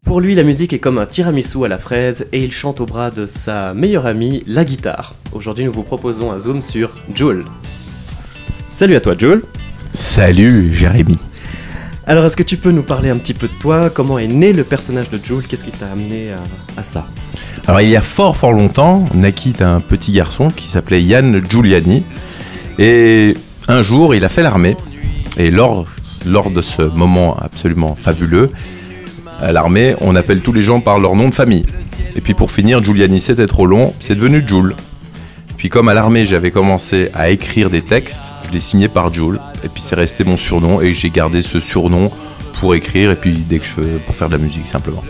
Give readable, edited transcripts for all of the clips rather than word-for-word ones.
Pour lui, la musique est comme un tiramisu à la fraise et il chante au bras de sa meilleure amie, la guitare. Aujourd'hui, nous vous proposons un zoom sur Jul. Salut à toi, Jul. Salut, Jérémy. Alors, est-ce que tu peux nous parler un petit peu de toi? Comment est né le personnage de Jul? Qu'est-ce qui t'a amené à ça? Alors, il y a fort longtemps, naquit un petit garçon qui s'appelait Yann Giuliani. Et un jour, il a fait l'armée. Et lors de ce moment absolument fabuleux, à l'armée, on appelle tous les gens par leur nom de famille. Et puis pour finir, Giuliani, c'était trop long, c'est devenu Jul. Puis comme à l'armée, j'avais commencé à écrire des textes, je l'ai signé par Jul. Et puis c'est resté mon surnom et j'ai gardé ce surnom pour écrire et puis dès que pour faire de la musique simplement.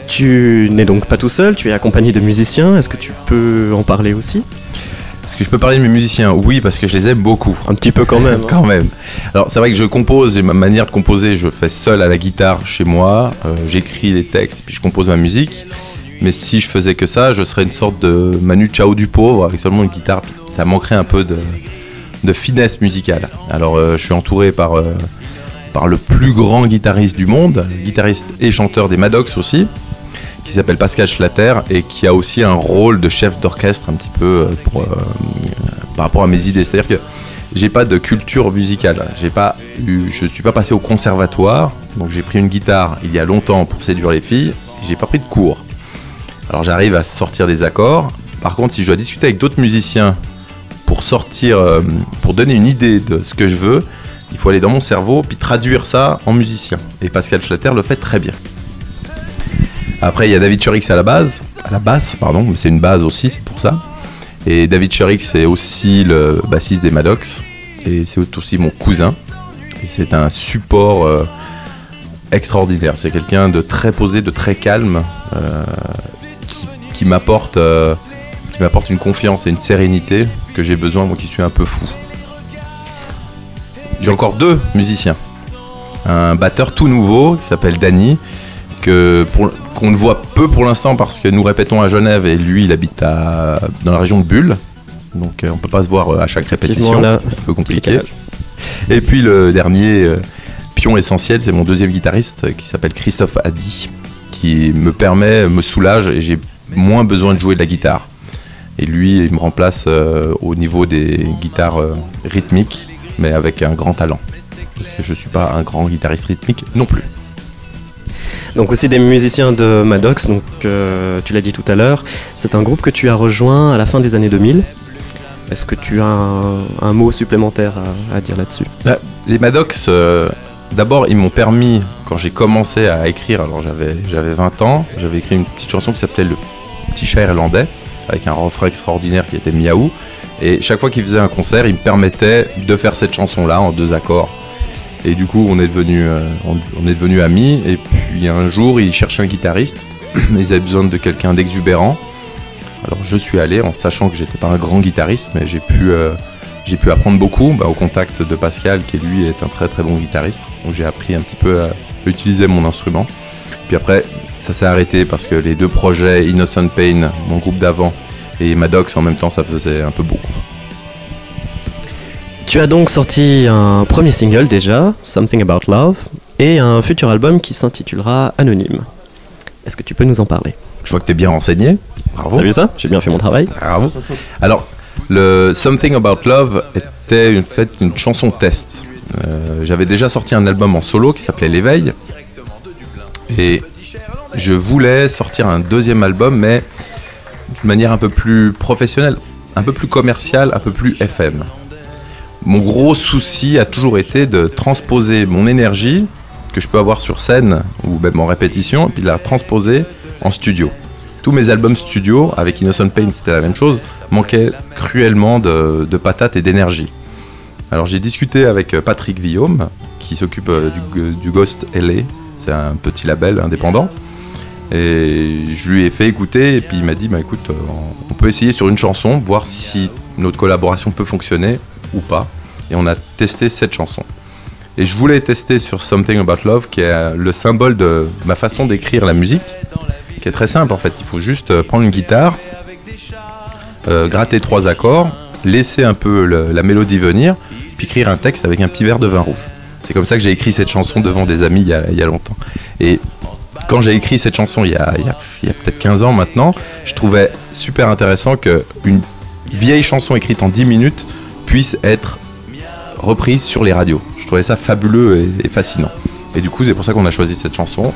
Tu n'es donc pas tout seul, tu es accompagné de musiciens. Est-ce que tu peux en parler aussi? Est-ce que je peux parler de mes musiciens? Oui, parce que je les aime beaucoup. Un petit peu quand même. Quand même. Alors c'est vrai que je compose, et ma manière de composer, je fais seul à la guitare chez moi, j'écris les textes, puis je compose ma musique. Mais si je faisais que ça, je serais une sorte de Manu Chao du pauvre, avec seulement une guitare. Ça manquerait un peu de finesse musicale. Alors je suis entouré par le plus grand guitariste du monde, guitariste et chanteur des Maddox aussi, qui s'appelle Pascal Schlatter et qui a aussi un rôle de chef d'orchestre un petit peu par rapport à mes idées. C'est-à-dire que j'ai pas de culture musicale. Je suis pas passé au conservatoire, donc j'ai pris une guitare il y a longtemps pour séduire les filles. Et j'ai pas pris de cours. Alors j'arrive à sortir des accords. Par contre, si je dois discuter avec d'autres musiciens pour donner une idée de ce que je veux, il faut aller dans mon cerveau puis traduire ça en musicien. Et Pascal Schlatter le fait très bien. Après, il y a David Churix à la basse, mais c'est une base aussi, c'est pour ça. Et David Churix, c'est aussi le bassiste des Maddox, et c'est aussi mon cousin. Et c'est un support extraordinaire. C'est quelqu'un de très posé, de très calme, qui m'apporte une confiance et une sérénité que j'ai besoin, moi qui suis un peu fou. J'ai encore deux musiciens. Un batteur tout nouveau qui s'appelle Danny, qu'on ne voit peu pour l'instant parce que nous répétons à Genève et lui il habite dans la région de Bulle, donc on ne peut pas se voir à chaque répétition, là, c'est un peu compliqué. Et puis le dernier pion essentiel, c'est mon deuxième guitariste qui s'appelle Christophe Haddy, qui me soulage et j'ai moins besoin de jouer de la guitare. Et lui il me remplace au niveau des guitares rythmiques, mais avec un grand talent, parce que je ne suis pas un grand guitariste rythmique non plus. Donc aussi des musiciens de Maddox, donc tu l'as dit tout à l'heure, c'est un groupe que tu as rejoint à la fin des années 2000. Est-ce que tu as un mot supplémentaire à dire là-dessus? Les Maddox, d'abord ils m'ont permis, quand j'ai commencé à écrire, alors j'avais 20 ans, j'avais écrit une petite chanson qui s'appelait Le Petit Chat Irlandais, avec un refrain extraordinaire qui était Miaou, et chaque fois qu'ils faisaient un concert, ils me permettaient de faire cette chanson-là en 2 accords. Et du coup, on est devenus amis. Et puis un jour, ils cherchaient un guitariste. Ils avaient besoin de quelqu'un d'exubérant. Alors je suis allé, en sachant que j'étais pas un grand guitariste, mais j'ai pu apprendre beaucoup au contact de Pascal, qui lui est un très très bon guitariste. Donc j'ai appris un petit peu à utiliser mon instrument. Puis après, ça s'est arrêté parce que les 2 projets, Innocent Pain, mon groupe d'avant, et Maddox en même temps, ça faisait un peu beaucoup. Tu as donc sorti un premier single déjà, Something About Love, et un futur album qui s'intitulera Anonyme. Est-ce que tu peux nous en parler? Je vois que tu es bien renseigné, bravo. T'as vu ça? J'ai bien fait mon travail. Bravo. Alors, le Something About Love était une chanson test. J'avais déjà sorti un album en solo qui s'appelait L'éveil, et je voulais sortir un deuxième album, mais d'une manière un peu plus professionnelle, un peu plus commerciale, un peu plus FM. Mon gros souci a toujours été de transposer mon énergie que je peux avoir sur scène ou même en répétition, et puis de la transposer en studio. Tous mes albums studio, avec Innocent Pain c'était la même chose, manquaient cruellement de patates et d'énergie. Alors j'ai discuté avec Patrick Villaume, qui s'occupe du Ghost LA, c'est un petit label indépendant, et je lui ai fait écouter, et puis il m'a dit écoute, on peut essayer sur une chanson, voir si notre collaboration peut fonctionner ou pas, et on a testé cette chanson. Et je voulais tester sur Something About Love, qui est le symbole de ma façon d'écrire la musique, qui est très simple en fait. Il faut juste prendre une guitare, gratter 3 accords, laisser un peu la mélodie venir, puis écrire un texte avec un petit verre de vin rouge. C'est comme ça que j'ai écrit cette chanson devant des amis il y a longtemps. Et quand j'ai écrit cette chanson il y a peut-être 15 ans maintenant, je trouvais super intéressant qu'une vieille chanson écrite en 10 minutes puisse être reprise sur les radios. Je trouvais ça fabuleux et fascinant. Et du coup, c'est pour ça qu'on a choisi cette chanson.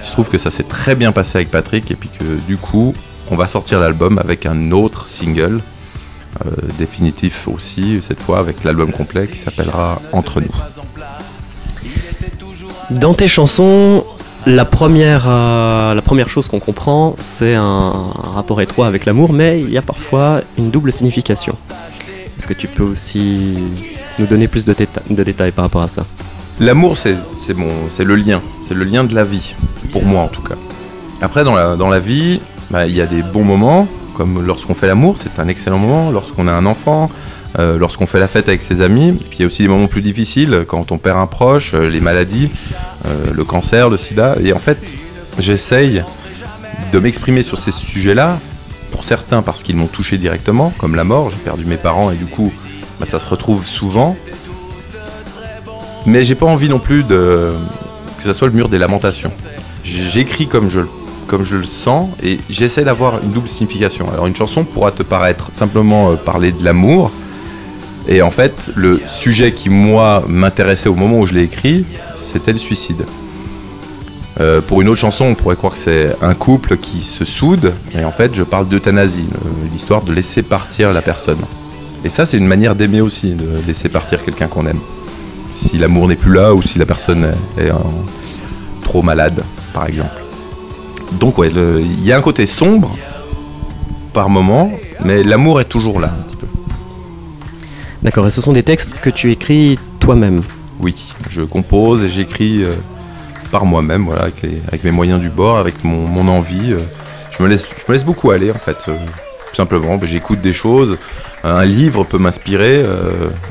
Je trouve que ça s'est très bien passé avec Patrick et puis que du coup, on va sortir l'album avec un autre single, définitif aussi, cette fois avec l'album complet qui s'appellera Entre nous. Dans tes chansons, la première chose qu'on comprend, c'est un rapport étroit avec l'amour, mais il y a parfois une double signification. Est-ce que tu peux aussi nous donner plus de détails par rapport à ça ? L'amour, c'est le lien de la vie, pour moi en tout cas. Après, dans la vie, il y a des bons moments, comme lorsqu'on fait l'amour, c'est un excellent moment, lorsqu'on a un enfant, lorsqu'on fait la fête avec ses amis. Puis il y a aussi des moments plus difficiles, quand on perd un proche, les maladies, le cancer, le sida. Et en fait, j'essaye de m'exprimer sur ces sujets-là, pour certains parce qu'ils m'ont touché directement, comme la mort, j'ai perdu mes parents et du coup, ça se retrouve souvent. Mais j'ai pas envie non plus que ça soit le mur des lamentations. J'écris comme je le sens et j'essaie d'avoir une double signification. Alors une chanson pourra te paraître simplement parler de l'amour et en fait le sujet qui moi m'intéressait au moment où je l'ai écrit, c'était le suicide. Pour une autre chanson, on pourrait croire que c'est un couple qui se soude et en fait je parle d'euthanasie, l'histoire de laisser partir la personne. Et ça c'est une manière d'aimer aussi, de laisser partir quelqu'un qu'on aime. Si l'amour n'est plus là ou si la personne est trop malade, par exemple. Donc ouais, il y a un côté sombre par moment, mais l'amour est toujours là un petit peu. D'accord, et ce sont des textes que tu écris toi-même ? Oui, je compose et j'écris par moi-même, voilà, avec mes moyens du bord, avec mon envie. Je me laisse beaucoup aller en fait, tout simplement. J'écoute des choses. Un livre peut m'inspirer.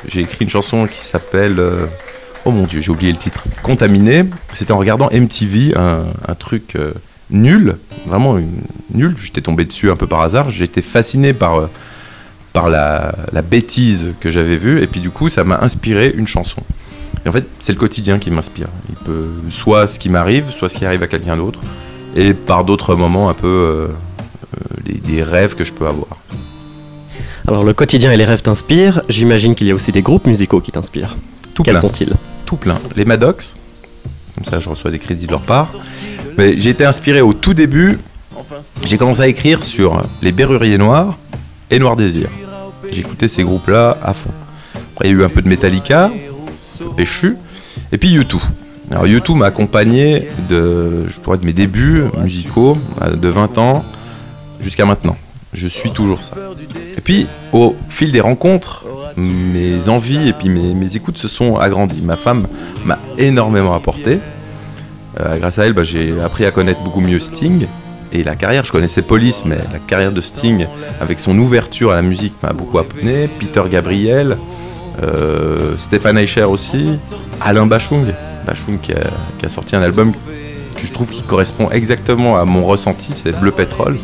J'ai écrit une chanson qui s'appelle... oh mon Dieu, j'ai oublié le titre. Contaminé. C'était en regardant MTV, un truc nul, vraiment nul. J'étais tombé dessus un peu par hasard. J'étais fasciné par la bêtise que j'avais vue. Et puis du coup, ça m'a inspiré une chanson. Et en fait, c'est le quotidien qui m'inspire. Il peut soit ce qui m'arrive, soit ce qui arrive à quelqu'un d'autre. Et par d'autres moments, un peu des rêves que je peux avoir. Alors le quotidien et les rêves t'inspirent, j'imagine qu'il y a aussi des groupes musicaux qui t'inspirent. Quels sont-ils ? Tout plein. Les Maddox, comme ça je reçois des crédits de leur part. Mais j'ai été inspiré au tout début, j'ai commencé à écrire sur les Berruriers Noirs et Noir Désir. J'ai écouté ces groupes-là à fond. Après il y a eu un peu de Metallica, de Péchu, et puis U2. Alors U2 m'a accompagné de mes débuts musicaux, de 20 ans jusqu'à maintenant. Je suis toujours ça. Et puis, au fil des rencontres, mes envies et puis mes écoutes se sont agrandies. Ma femme m'a énormément apporté. Grâce à elle, j'ai appris à connaître beaucoup mieux Sting. Et la carrière, je connaissais Police, mais la carrière de Sting, avec son ouverture à la musique, m'a beaucoup appris. Peter Gabriel, Stéphane Eicher aussi, Alain Bachung. Bachung qui a sorti un album que je trouve qui correspond exactement à mon ressenti, c'est Bleu Pétrole.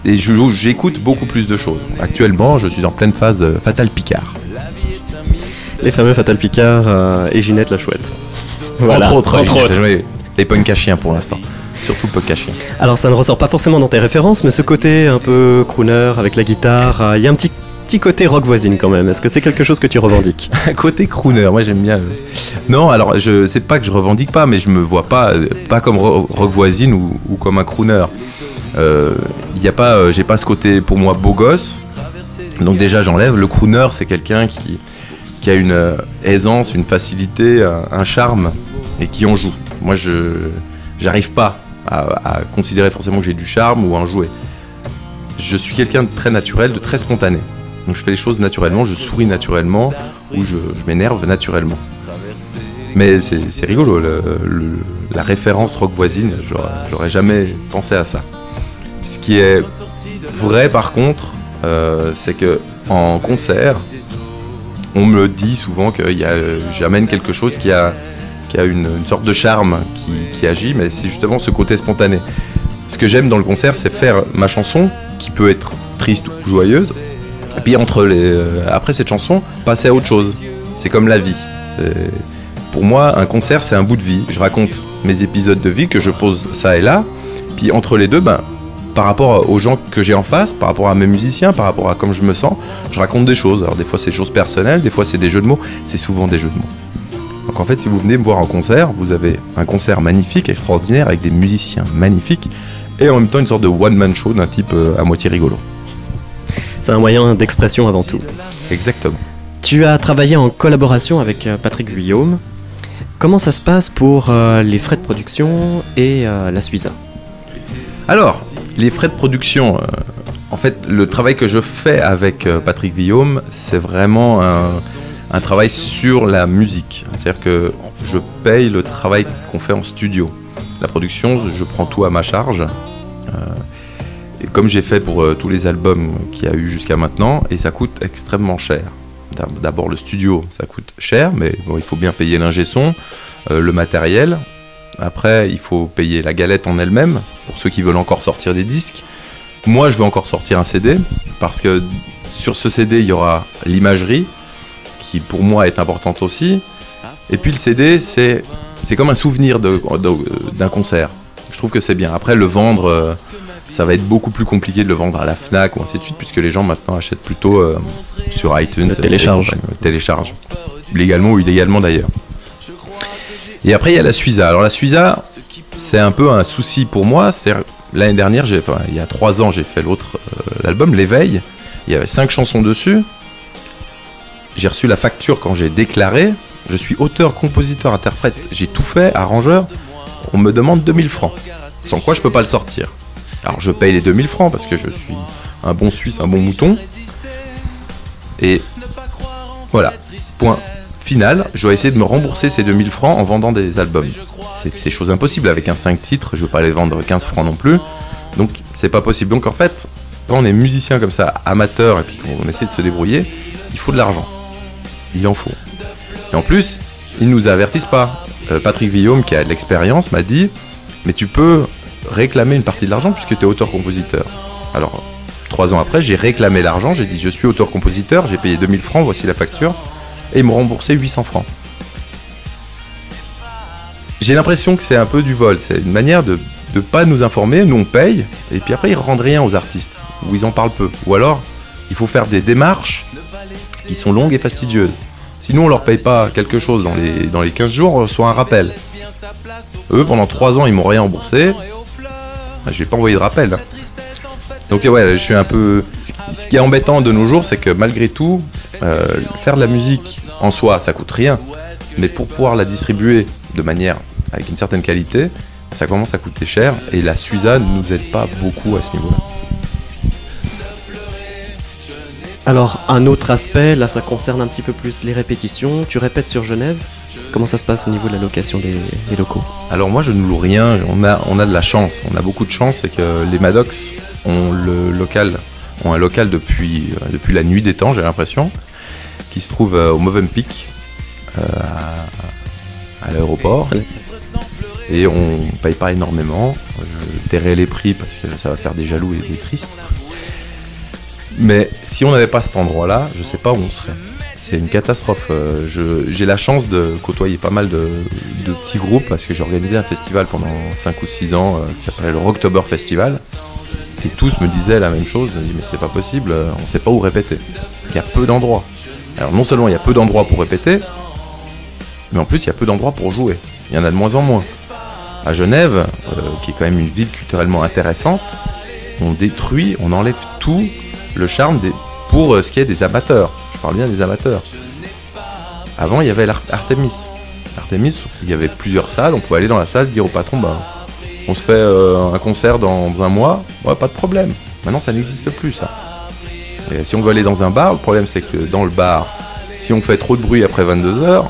Et j'écoute beaucoup plus de choses. Actuellement, je suis en pleine phase Fatal Picard. Les fameux Fatal Picard et Ginette la Chouette. Voilà, entre autres. Les punk à chiens pour l'instant. Surtout punk à chiens. Alors ça ne ressort pas forcément dans tes références, mais ce côté un peu crooner avec la guitare, il y a un petit côté rock voisine quand même. Est-ce que c'est quelque chose que tu revendiques ? Un côté crooner, moi j'aime bien. Non, alors c'est pas que je revendique pas, mais je me vois pas comme rock voisine ou comme un crooner. J'ai pas ce côté pour moi beau gosse, donc déjà j'enlève. Le crooner c'est quelqu'un qui a une aisance, une facilité, un charme et qui en joue. Moi j'arrive pas à considérer forcément que j'ai du charme ou un jouet. Je suis quelqu'un de très naturel, de très spontané, donc je fais les choses naturellement, je souris naturellement ou je m'énerve naturellement. Mais c'est rigolo, la référence rock voisine, j'aurais jamais pensé à ça. Ce qui est vrai par contre, c'est que en concert, on me dit souvent que j'amène quelque chose qui a une sorte de charme qui agit, mais c'est justement ce côté spontané. Ce que j'aime dans le concert, c'est faire ma chanson, qui peut être triste ou joyeuse, et puis après cette chanson, passer à autre chose. C'est comme la vie. Pour moi, un concert, c'est un bout de vie. Je raconte mes épisodes de vie que je pose ça et là. Puis entre les deux, par rapport aux gens que j'ai en face, par rapport à mes musiciens, par rapport à comme je me sens, je raconte des choses. Alors des fois, c'est des choses personnelles, des fois, c'est des jeux de mots. C'est souvent des jeux de mots. Donc en fait, si vous venez me voir en concert, vous avez un concert magnifique, extraordinaire, avec des musiciens magnifiques, et en même temps une sorte de one-man show d'un type à moitié rigolo. C'est un moyen d'expression avant tout. Exactement. Tu as travaillé en collaboration avec Patrick Guillaume. Comment ça se passe pour les frais de production et la Suiza? Alors, les frais de production, en fait, le travail que je fais avec Patrick Guillaume, c'est vraiment un travail sur la musique. C'est-à-dire que je paye le travail qu'on fait en studio. La production, je prends tout à ma charge. Et comme j'ai fait pour tous les albums qu'il y a eu jusqu'à maintenant, et ça coûte extrêmement cher. D'abord le studio, ça coûte cher, mais bon, il faut bien payer l'ingé son, le matériel. Après, il faut payer la galette en elle-même, pour ceux qui veulent encore sortir des disques. Moi, je veux encore sortir un CD, parce que sur ce CD, il y aura l'imagerie, qui pour moi est importante aussi. Et puis le CD, c'est comme un souvenir d'un concert. Je trouve que c'est bien. Après, le vendre, ça va être beaucoup plus compliqué de le vendre à la Fnac ou ainsi de suite, puisque les gens maintenant achètent plutôt sur iTunes. Télécharge. Légalement ou illégalement d'ailleurs. Et après, il y a la Suiza. Alors la Suiza, c'est un peu un souci pour moi. L'année dernière, il y a 3 ans, j'ai fait l'album L'Éveil. Il y avait 5 chansons dessus. J'ai reçu la facture quand j'ai déclaré. Je suis auteur, compositeur, interprète. J'ai tout fait, arrangeur. On me demande 2000 francs. Sans quoi je peux pas le sortir. Alors je paye les 2000 francs parce que je suis un bon Suisse, un bon mouton. Et voilà, point final. Je dois essayer de me rembourser ces 2000 francs en vendant des albums. C'est chose impossible avec un 5 titres, je ne veux pas les vendre 15 francs non plus. Donc c'est pas possible. Donc en fait, quand on est musicien comme ça, amateur, et puis qu'on essaie de se débrouiller, il faut de l'argent. Il en faut. Et en plus, ils nous avertissent pas. Patrick Guillaume, qui a de l'expérience, m'a dit « Mais tu peux réclamer une partie de l'argent puisque tu es auteur-compositeur. » Alors, 3 ans après, j'ai réclamé l'argent, j'ai dit « Je suis auteur-compositeur, j'ai payé 2000 francs, voici la facture. » Et ils m'ont remboursé 800 francs. J'ai l'impression que c'est un peu du vol. C'est une manière de ne pas nous informer. Nous, on paye, et puis après, ils ne rendent rien aux artistes, ou ils en parlent peu. Ou alors, il faut faire des démarches qui sont longues et fastidieuses. Sinon, on leur paye pas quelque chose dans les 15 jours, on reçoit un rappel. Eux, pendant 3 ans, ils m'ont rien remboursé. Je vais pas envoyé de rappel. Hein. Donc ouais, je suis un peu... Ce qui est embêtant de nos jours, c'est que malgré tout, faire de la musique en soi, ça coûte rien. Mais pour pouvoir la distribuer de manière avec une certaine qualité, ça commence à coûter cher. Et la Suiza ne nous aide pas beaucoup à ce niveau-là. Alors, un autre aspect, là ça concerne un petit peu plus les répétitions. Tu répètes sur Genève. Comment ça se passe au niveau de la location des locaux? Alors moi je ne loue rien, on a de la chance, on a beaucoup de chance, c'est que les Maddox ont un local depuis la nuit des temps, j'ai l'impression, qui se trouve au Movenpick, à l'aéroport. Et on paye pas énormément, je tairai les prix parce que ça va faire des jaloux et des tristes. Mais si on n'avait pas cet endroit-là, je sais pas où on serait. C'est une catastrophe. J'ai la chance de côtoyer pas mal de petits groupes parce que j'ai organisé un festival pendant 5 ou 6 ans qui s'appelait le Rocktober Festival. Et tous me disaient la même chose. Ils disaient, mais c'est pas possible, on ne sait pas où répéter. Il y a peu d'endroits. Alors non seulement il y a peu d'endroits pour répéter, mais en plus il y a peu d'endroits pour jouer. Il y en a de moins en moins. À Genève, qui est quand même une ville culturellement intéressante, on détruit, on enlève tout le charme pour ce qui est des amateurs. Je parle bien des amateurs. Avant, il y avait l'Artemis. Artemis, il y avait plusieurs salles. On pouvait aller dans la salle, dire au patron, on se fait un concert dans un mois. Ouais, pas de problème. Maintenant, ça n'existe plus, ça. Et si on veut aller dans un bar, le problème, c'est que dans le bar, si on fait trop de bruit après 22h,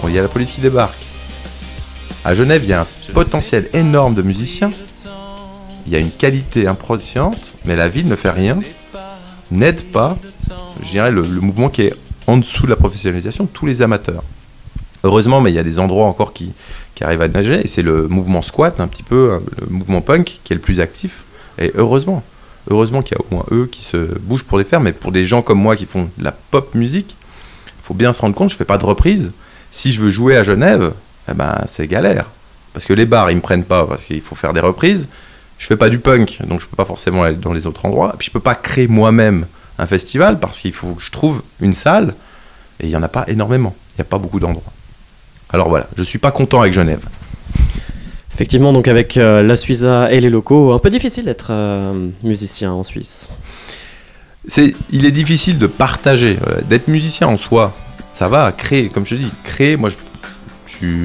il y a la police qui débarque. À Genève, il y a un potentiel énorme de musiciens. Il y a une qualité impressionnante, mais la ville ne fait rien, n'aide pas, je dirais, le mouvement qui est en dessous de la professionnalisation de tous les amateurs. Heureusement, mais il y a des endroits encore qui arrivent à nager, et c'est le mouvement squat, un petit peu, le mouvement punk, qui est le plus actif. Et heureusement qu'il y a au moins eux qui se bougent pour les faire, mais pour des gens comme moi qui font de la pop musique, faut bien se rendre compte, je fais pas de reprise. Si je veux jouer à Genève, eh ben, c'est galère. Parce que les bars, ils me prennent pas, parce qu'il faut faire des reprises. Je fais pas du punk, donc je peux pas forcément aller dans les autres endroits. Et puis je peux pas créer moi-même un festival, parce qu'il faut que je trouve une salle, et il y en a pas énormément. Il y a pas beaucoup d'endroits. Alors voilà, je suis pas content avec Genève. Effectivement, donc avec la Suiza et les locaux, un peu difficile d'être musicien en Suisse. Il est difficile de partager, d'être musicien en soi. Ça va, créer, comme je te dis, créer, moi je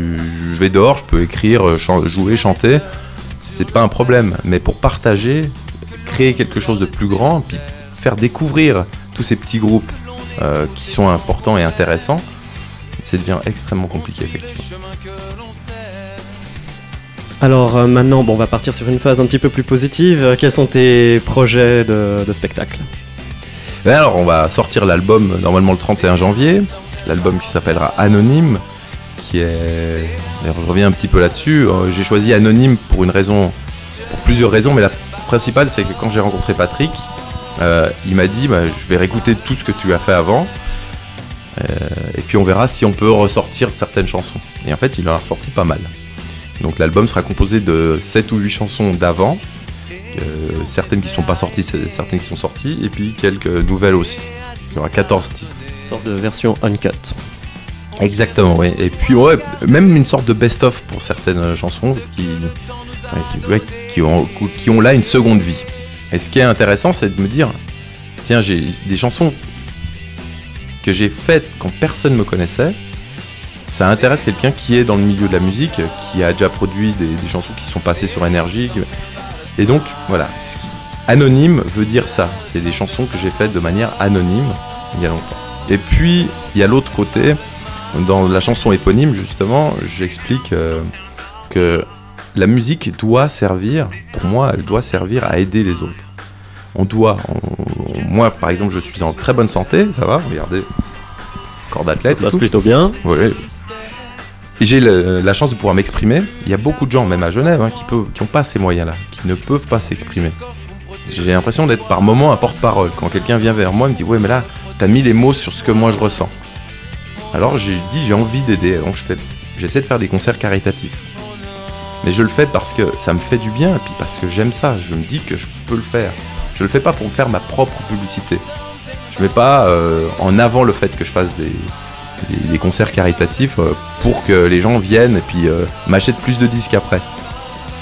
vais dehors, je peux écrire, jouer, chanter, c'est pas un problème. Mais pour partager, créer quelque chose de plus grand, puis faire découvrir tous ces petits groupes qui sont importants et intéressants, ça devient extrêmement compliqué, effectivement. Alors maintenant, on va partir sur une phase un petit peu plus positive. Quels sont tes projets de spectacle ? Alors, on va sortir l'album normalement le 31 janvier, l'album qui s'appellera Anonyme, qui est... D'ailleurs, je reviens un petit peu là-dessus. J'ai choisi Anonyme pour plusieurs raisons, mais la principale, c'est que quand j'ai rencontré Patrick, il m'a dit je vais réécouter tout ce que tu as fait avant, et puis on verra si on peut ressortir certaines chansons. Et en fait, il en a ressorti pas mal. Donc l'album sera composé de 7 ou 8 chansons d'avant, certaines qui ne sont pas sorties, certaines qui sont sorties, et puis quelques nouvelles aussi. Il y aura 14 titres. Une sorte de version uncut. Exactement, oui. Et puis ouais, même une sorte de best-of pour certaines chansons qui ont là une seconde vie. Et ce qui est intéressant, c'est de me dire, tiens, j'ai des chansons que j'ai faites quand personne ne me connaissait. Ça intéresse quelqu'un qui est dans le milieu de la musique, qui a déjà produit des chansons qui sont passées sur Énergie. Et donc, voilà, Anonyme veut dire ça. C'est des chansons que j'ai faites de manière anonyme il y a longtemps. Et puis, il y a l'autre côté. Dans la chanson éponyme, justement, j'explique que la musique doit servir, pour moi, elle doit servir à aider les autres. Moi, par exemple, je suis en très bonne santé, ça va, regardez, corps d'athlète. Ça se passe plutôt bien. Oui. Et j'ai la chance de pouvoir m'exprimer. Il y a beaucoup de gens, même à Genève, qui n'ont pas ces moyens-là, qui ne peuvent pas s'exprimer. J'ai l'impression d'être par moments un porte-parole. Quand quelqu'un vient vers moi, il me dit « Ouais, mais là, t'as mis les mots sur ce que moi je ressens. » Alors j'ai dit j'ai envie d'aider, donc j'essaie de faire des concerts caritatifs. Mais je le fais parce que ça me fait du bien, et puis parce que j'aime ça, je me dis que je peux le faire. Je le fais pas pour me faire ma propre publicité. Je mets pas en avant le fait que je fasse des concerts caritatifs pour que les gens viennent et puis m'achètent plus de disques après.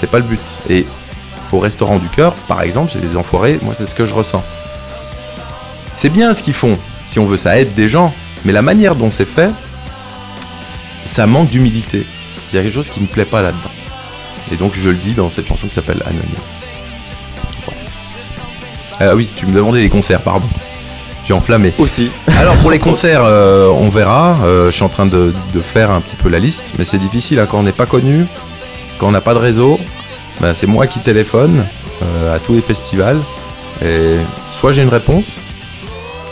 C'est pas le but. Et au Restaurant du Cœur, par exemple, chez les Enfoirés, moi c'est ce que je ressens. C'est bien ce qu'ils font, si on veut, ça aide des gens. Mais la manière dont c'est fait, ça manque d'humilité. Il y a quelque chose qui me plaît pas là-dedans. Et donc je le dis dans cette chanson qui s'appelle Anonyme. Bon. Ah oui, tu me demandais les concerts, pardon. Je suis enflammé. Aussi. Alors pour les concerts, on verra. Je suis en train de faire un petit peu la liste, mais c'est difficile quand on n'est pas connu, quand on n'a pas de réseau. C'est moi qui téléphone à tous les festivals. Et soit j'ai une réponse,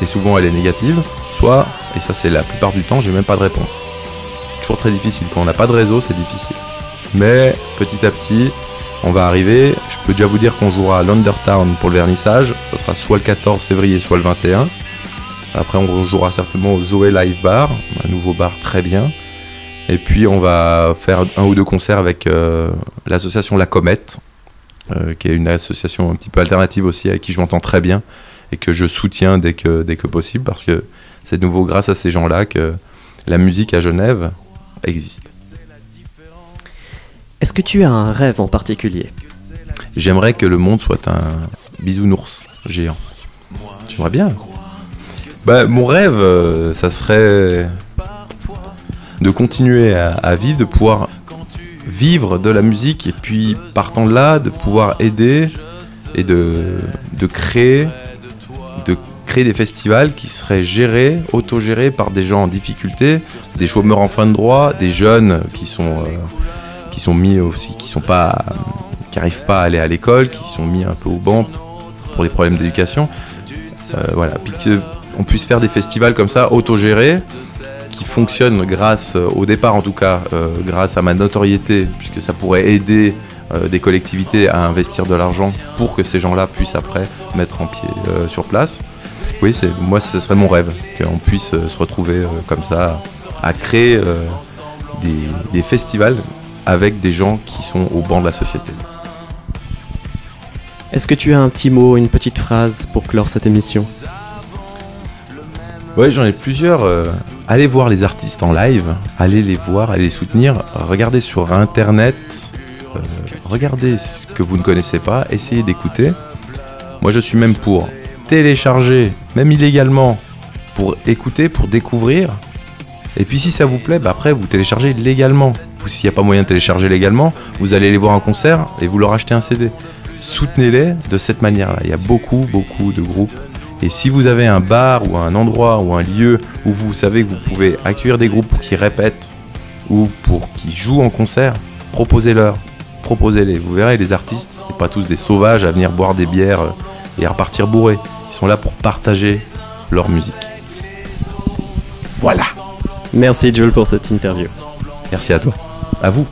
et souvent elle est négative, soit, et ça c'est la plupart du temps, j'ai même pas de réponse. C'est toujours très difficile. Quand on n'a pas de réseau, c'est difficile. Mais petit à petit, on va arriver. Je peux déjà vous dire qu'on jouera à l'Undertown pour le vernissage. Ça sera soit le 14 février, soit le 21. Après, on jouera certainement au Zoé Live Bar, un nouveau bar très bien. Et puis, on va faire un ou deux concerts avec l'association La Comète, qui est une association un petit peu alternative aussi, avec qui je m'entends très bien et que je soutiens dès que possible, parce que c'est de nouveau grâce à ces gens-là que la musique à Genève existe. Est-ce que tu as un rêve en particulier ? J'aimerais que le monde soit un bisounours géant. J'aimerais bien. Mon rêve, ça serait de continuer à vivre, de pouvoir vivre de la musique, et puis partant de là, de pouvoir aider et de créer des festivals qui seraient gérés, autogérés par des gens en difficulté, des chômeurs en fin de droit, des jeunes qui sont mis aussi, qui n'arrivent pas à aller à l'école, qui sont mis un peu au banc pour des problèmes d'éducation. Voilà, puis qu'on puisse faire des festivals comme ça, autogérés, qui fonctionnent grâce, au départ en tout cas, grâce à ma notoriété, puisque ça pourrait aider des collectivités à investir de l'argent pour que ces gens-là puissent après mettre en pied sur place. Oui, moi, ce serait mon rêve, qu'on puisse se retrouver comme ça, à créer des festivals avec des gens qui sont au banc de la société. Est-ce que tu as un petit mot, une petite phrase pour clore cette émission? Oui, j'en ai plusieurs. Allez voir les artistes en live, allez les voir, allez les soutenir. Regardez sur Internet, regardez ce que vous ne connaissez pas, essayez d'écouter. Moi, je suis même pour télécharger, même illégalement, pour écouter, pour découvrir. Et puis si ça vous plaît, après vous téléchargez légalement. Ou s'il n'y a pas moyen de télécharger légalement, vous allez les voir en concert et vous leur achetez un CD. Soutenez-les de cette manière-là. Il y a beaucoup de groupes. Et si vous avez un bar ou un endroit ou un lieu où vous savez que vous pouvez accueillir des groupes qui répètent ou qui jouent en concert, proposez-leur. Proposez-les. Vous verrez, les artistes, c'est pas tous des sauvages à venir boire des bières et à repartir bourrés. Ils sont là pour partager leur musique. Voilà. Merci Jules pour cette interview. Merci à toi. À vous.